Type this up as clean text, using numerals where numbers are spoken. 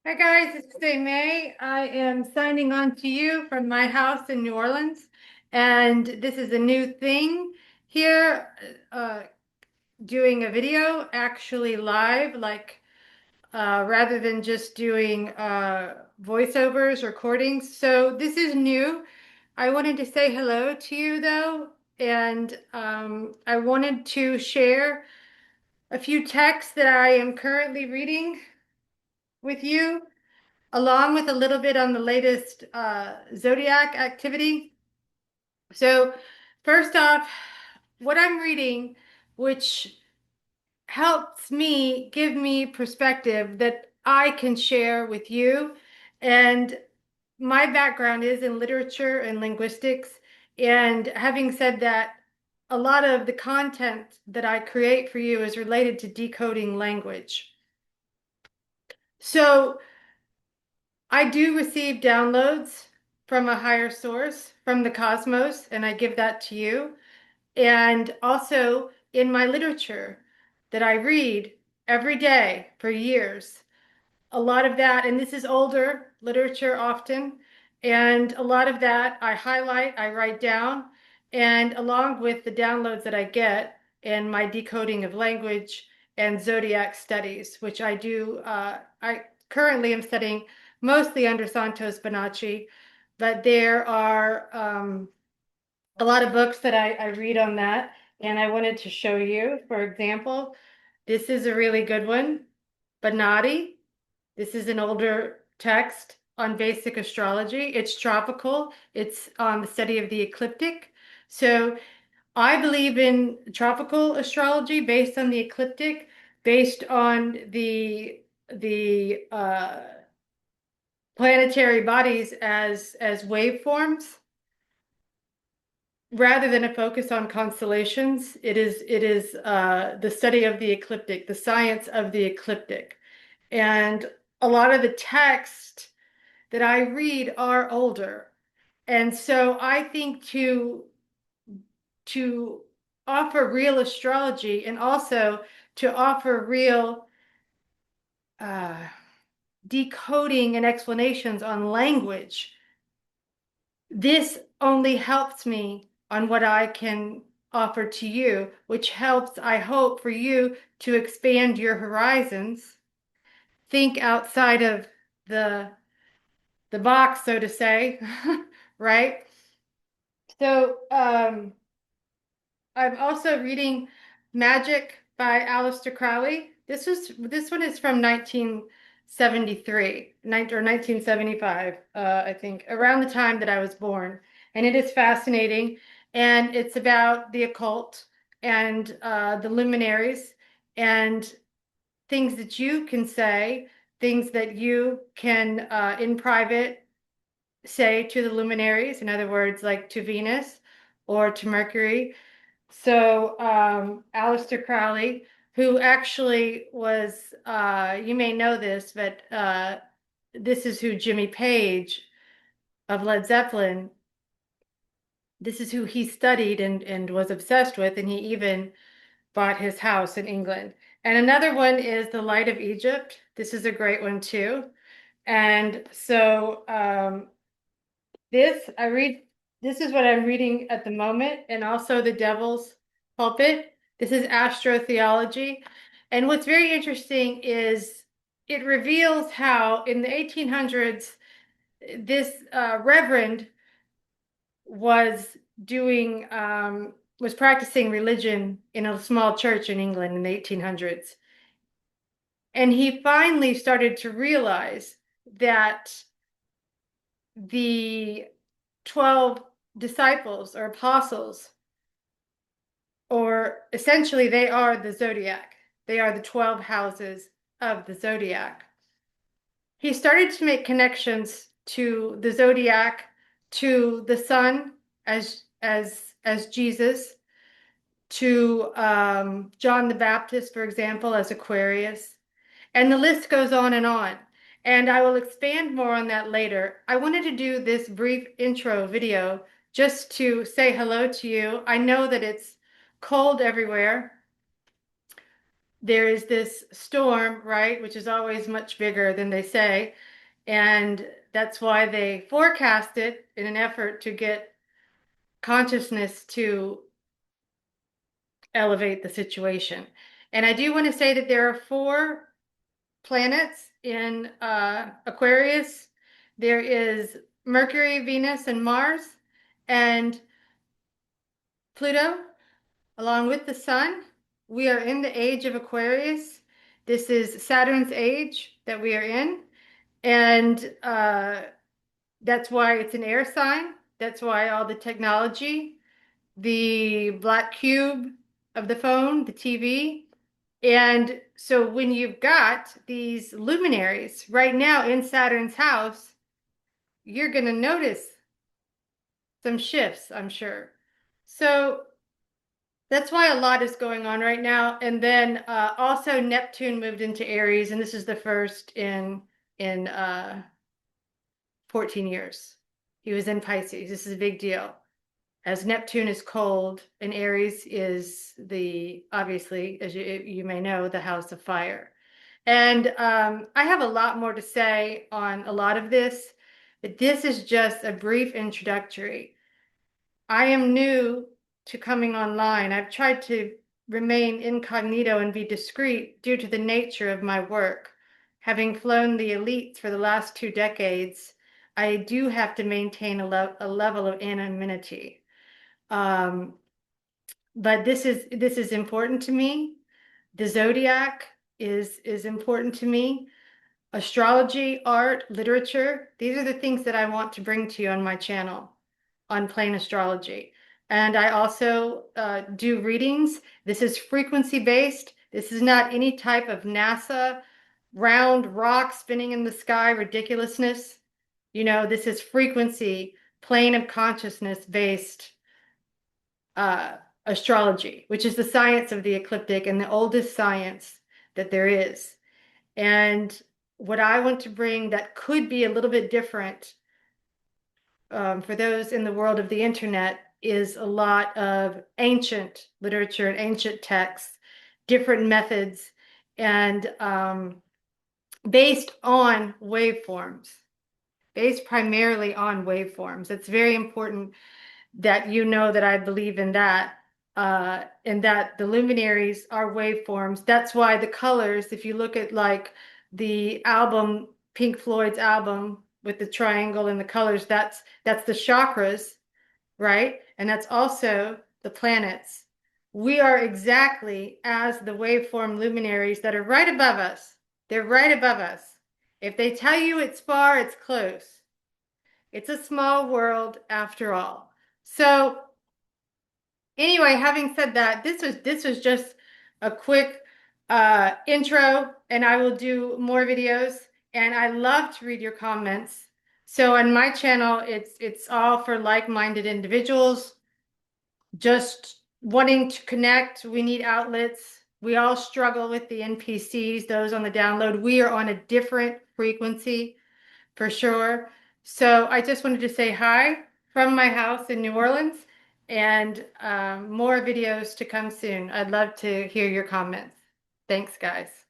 Hi guys, it's Amay. I am signing on to you from my house in New Orleans, and this is a new thing here, doing a video actually live, like rather than just doing voiceovers, recordings. So this is new. I wanted to say hello to you though, and I wanted to share a few texts that I am currently reading with you, along with a little bit on the latest zodiac activity. So, first off, what I'm reading, which helps me give me perspective that I can share with you. And my background is in literature and linguistics. And having said that, a lot of the content that I create for you is related to decoding language. So, I do receive downloads from a higher source, from the cosmos, and I give that to you. And also in my literature that I read every day for years, a lot of that, and this is older literature often, and a lot of that I highlight, I write down, and along with the downloads that I get in my decoding of language and zodiac studies, which I do, I currently am studying mostly under Santos Bonacci, but there are a lot of books that I read on that, and I wanted to show you. For example, this is a really good one, Bonatti. This is an older text on basic astrology. It's tropical. It's on the study of the ecliptic. So I believe in tropical astrology based on the ecliptic, based on the planetary bodies as waveforms, rather than a focus on constellations. It is the study of the ecliptic, the science of the ecliptic. And a lot of the text that I read are older. And so I think to offer real astrology and also to offer real uh, decoding and explanations on language, this only helps me on what I can offer to you, which helps, I hope, for you to expand your horizons, think outside of the the box, so to say, right? So, I'm also reading Magic by Aleister Crowley. This one is from 1973, or 1975, I think, around the time that I was born. And it is fascinating. And it's about the occult and the luminaries and things that you can say, things that you can, in private, say to the luminaries, in other words, like to Venus or to Mercury. So, Aleister Crowley, who actually was, you may know this, but this is who Jimmy Page of Led Zeppelin, this is who he studied and was obsessed with, and he even bought his house in England. And another one is The Light of Egypt. This is a great one too. And so, this I read, this is what I'm reading at the moment, and also The Devil's Pulpit. This is Astro-theology. And what's very interesting is it reveals how in the 1800s, this reverend was doing, was practicing religion in a small church in England in the 1800s. And he finally started to realize that the 12 disciples or apostles, or essentially they are the zodiac. They are the 12 houses of the zodiac. He started to make connections to the zodiac, to the sun as Jesus, to John the Baptist, for example, as Aquarius, and the list goes on and on. And I will expand more on that later. I wanted to do this brief intro video just to say hello to you. I know that it's cold everywhere. there is this storm, right, which is always much bigger than they say. And that's why they forecast it in an effort to get consciousness to elevate the situation. And I do want to say that there are four planets in Aquarius. There is Mercury, Venus, and Mars, and Pluto, along with the Sun. We are in the age of Aquarius. This is Saturn's age that we are in. And that's why it's an air sign. That's why all the technology, the black cube of the phone, the TV. And so when you've got these luminaries right now in Saturn's house, you're going to notice some shifts, I'm sure. So that's why a lot is going on right now. And then also Neptune moved into Aries, and this is the first in 14 years. He was in Pisces. This is a big deal. As Neptune is cold, and Aries is obviously, as you may know, the house of fire. And I have a lot more to say on a lot of this, but this is just a brief introductory. I am new to coming online. I've tried to remain incognito and be discreet due to the nature of my work. Having flown the elites for the last 2 decades, I do have to maintain a level of anonymity. Um, but this is important to me. The zodiac is important to me. Astrology, art, literature, these are the things that I want to bring to you on my channel on plain astrology. And I also do readings. This is frequency based. This is not any type of NASA round rock spinning in the sky ridiculousness. This is frequency, plane of consciousness based uh, astrology, which is the science of the ecliptic and the oldest science that there is. And what I want to bring that could be a little bit different for those in the world of the internet is a lot of ancient literature and ancient texts, different methods, and based on waveforms, based primarily on waveforms. It's very important that you know that I believe in that, and that the luminaries are waveforms. That's why the colors, if you look at like the album, Pink Floyd's album with the triangle and the colors, that's the chakras, right? And that's also the planets. We are exactly as the waveform luminaries that are right above us. They're right above us. If they tell you it's far, it's close. It's a small world after all. So anyway, having said that, this was just a quick intro, and I will do more videos. And I love to read your comments. So on my channel, it's all for like-minded individuals just wanting to connect. We need outlets. We all struggle with the NPCs, those on the download. We are on a different frequency for sure. So I just wanted to say hi from my house in New Orleans, and more videos to come soon. I'd love to hear your comments. Thanks, guys.